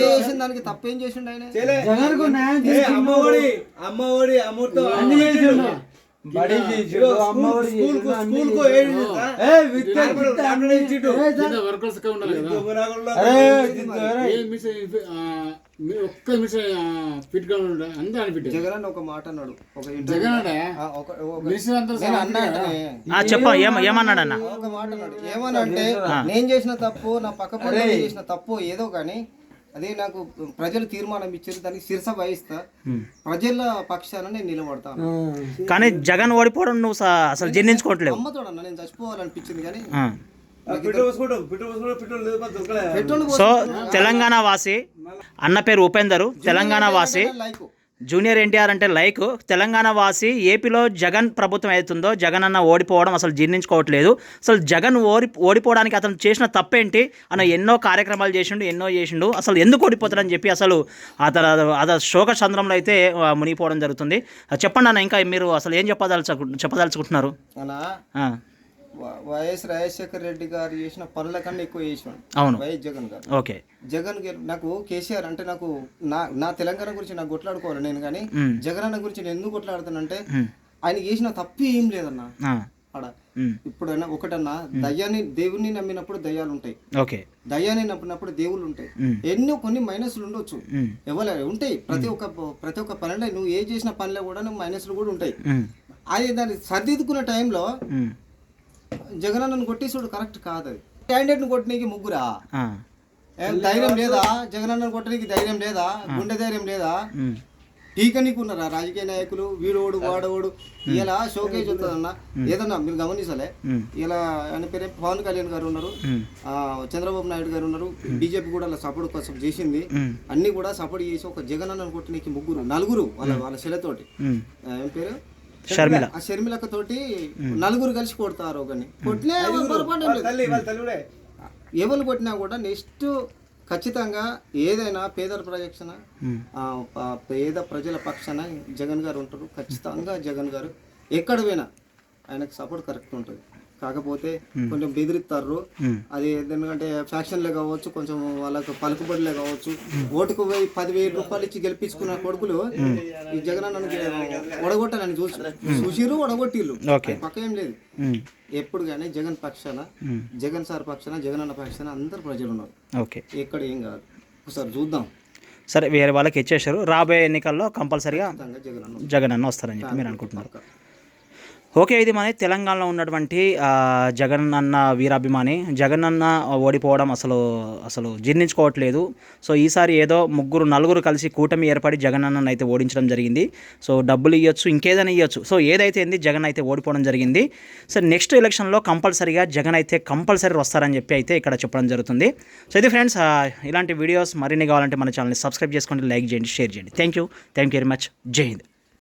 చేసిన దానికి తప్పేం చేసిండు ఆయన? అమ్మఒడి అమృతం జగన్ ఒక మాట అన్నాడు, ఏమన్నాడన్న? ఒక మాట అన్నాడు, ఏమనంటే నేను చేసిన తప్పు, నా పక్క పక్కన చేసిన తప్పు ఏదో కానీ అదే నాకు ప్రజలు తీర్మానం ఇచ్చారు, దానికి శిరస వహిస్తా, ప్రజల పక్షాన నేను నిలబడతాను. కానీ జగన్ ఓడిపోవడం నువ్వు అసలు జీర్ణించుకోవట్లేవు. అమ్మతోడన్నా నేను చచ్చిపోవాలనిపించింది కానీ సో తెలంగాణ వాసి అన్న పేరు ఉపేందర్, తెలంగాణ వాసి, జూనియర్ ఎన్టీఆర్ అంటే లైక్, తెలంగాణ వాసి. ఏపీలో జగన్ ప్రభుత్వం అవుతుందో జగన్ అన్న ఓడిపోవడం అసలు జీర్ణించుకోవట్లేదు. అసలు జగన్ ఓడిపోవడానికి అతను చేసిన తప్పేంటి అన్న, ఎన్నో కార్యక్రమాలు చేసిండు, అసలు ఎందుకు ఓడిపోతాడని చెప్పి అసలు అతను శోక చంద్రంలో అయితే మునిగిపోవడం జరుగుతుంది. చెప్పండి అన్న, ఇంకా మీరు అసలు ఏం చెప్పదలుచుకుంటున్నారు? వైఎస్ రాజశేఖర రెడ్డి గారు చేసిన పనుల కన్నా ఎక్కువ చేసాడు వైఎస్ జగన్ గారు. ఓకే, జగన్ నాకు కేసీఆర్ అంటే నాకు నా తెలంగాణ గురించి నాకు కొట్లాడుకోవాలి నేను, కానీ జగన్ అన్న గురించి నేను ఎందుకు కొట్లాడుతానంటే ఆయన చేసిన తప్పు ఏం లేదన్నా ఆడ. ఇప్పుడైనా ఒకటన్నా, దేవుణ్ణి నమ్మినప్పుడు దయ్యాలు ఉంటాయి, దయ్యాన్ని నమ్మినప్పుడు దేవుళ్ళు ఉంటాయి, ఎన్నో కొన్ని మైనస్లు ఉండొచ్చు, ఎవరు ఉంటాయి. ప్రతి ఒక్క పనిలో నువ్వు ఏ చేసిన పనిలో కూడా నువ్వు మైనస్లు కూడా ఉంటాయి. అది దాన్ని సరిదిద్దుకున్న టైంలో జగన్ అన్నను కొట్టేసాడు కరెక్ట్ కాదు. అది క్యాండిడేట్ ను కొట్టడానికి ముగ్గురా, ధైర్యం లేదా? జగన్ అన్నను కొట్టడానికి ధైర్యం లేదా? గుండె ధైర్యం లేదా? టీకనీకున్నారా రాజకీయ నాయకులు? వీడోడు వాడోడు ఇలా షోకేజ్ ఉంటుందన్న. ఏదన్నా మీరు గమనించాలే, ఇలా ఆయన పేరు పవన్ కళ్యాణ్ గారు ఉన్నారు, చంద్రబాబు నాయుడు గారు ఉన్నారు, బీజేపీ కూడా సపోర్ట్ కోసం చేసింది, అన్ని కూడా సపోర్ట్ చేసి ఒక జగన్ అన్నను కొట్టడానికి నలుగురు వాళ్ళ శిలతోటి, ఏం పేరు షర్మిలక్క తోటి నలుగురు కలిసి కొడతారు. కానీ కొట్టినా ఎవరు కొట్టినా కూడా నెక్స్ట్ ఖచ్చితంగా ఏదైనా పేదల ప్రజక్షణ పేద ప్రజల పక్షాన జగన్ గారు ఉంటారు. ఖచ్చితంగా జగన్ గారు ఎక్కడ పోయినా ఆయనకు సపోర్ట్ కరెక్ట్ ఉంటుంది. కాకపోతే కొంచెం బెదిరిస్తారు, అది ఎందుకంటే ఫ్యాక్షన్లే కావచ్చు, కొంచెం వాళ్ళకు పలుకుబడిలే కావచ్చు. ఓటుకు 10,000 రూపాయలు ఇచ్చి గెలిపించుకున్న కొడుకులు ఈ జగన్ అన్న ఒడగొట్టాలని చూసిరు, ఒడగొట్టిళ్ళు, పక్క ఏం లేదు. ఎప్పుడు కానీ జగన్ పక్షాన, జగన్ సార్ పక్షాన, జగన్ అన్న పక్షాన అందరు ప్రజలు ఉన్నారు. ఎక్కడ ఏం కాదు, ఒకసారి చూద్దాం. సరే, వేరే వాళ్ళకి ఇచ్చేసారు, రాబోయే ఎన్నికల్లో కంపల్సరీగా జగన్ అన్న వస్తారని చెప్పి మీరు అనుకుంటున్నారు. ఓకే, ఇది మన తెలంగాణలో ఉన్నటువంటి జగన్ అన్న వీరాభిమాని. జగన్ అన్న ఓడిపోవడం అసలు జీర్ణించుకోవట్లేదు. సో ఈసారి ఏదో నలుగురు కలిసి కూటమి ఏర్పడి జగన్ అన్నను అయితే ఓడించడం జరిగింది. సో డబ్బులు ఇవ్వచ్చు, ఇంకేదైనా ఇవ్వచ్చు. సో ఏదైతే ఏంది, జగన్ అయితే ఓడిపోవడం జరిగింది. సో నెక్స్ట్ ఎలక్షన్లో కంపల్సరీగా జగన్ అయితే కంపల్సరీ వస్తారని చెప్పి అయితే ఇక్కడ చెప్పడం జరుగుతుంది. సో ఇది ఫ్రెండ్స్, ఇలాంటి వీడియోస్ మరిన్ని కావాలంటే మన ఛానల్ని సబ్స్క్రైబ్ చేసుకోండి, లైక్ చేయండి, షేర్ చేయండి. Thank you very much. జై హింద్.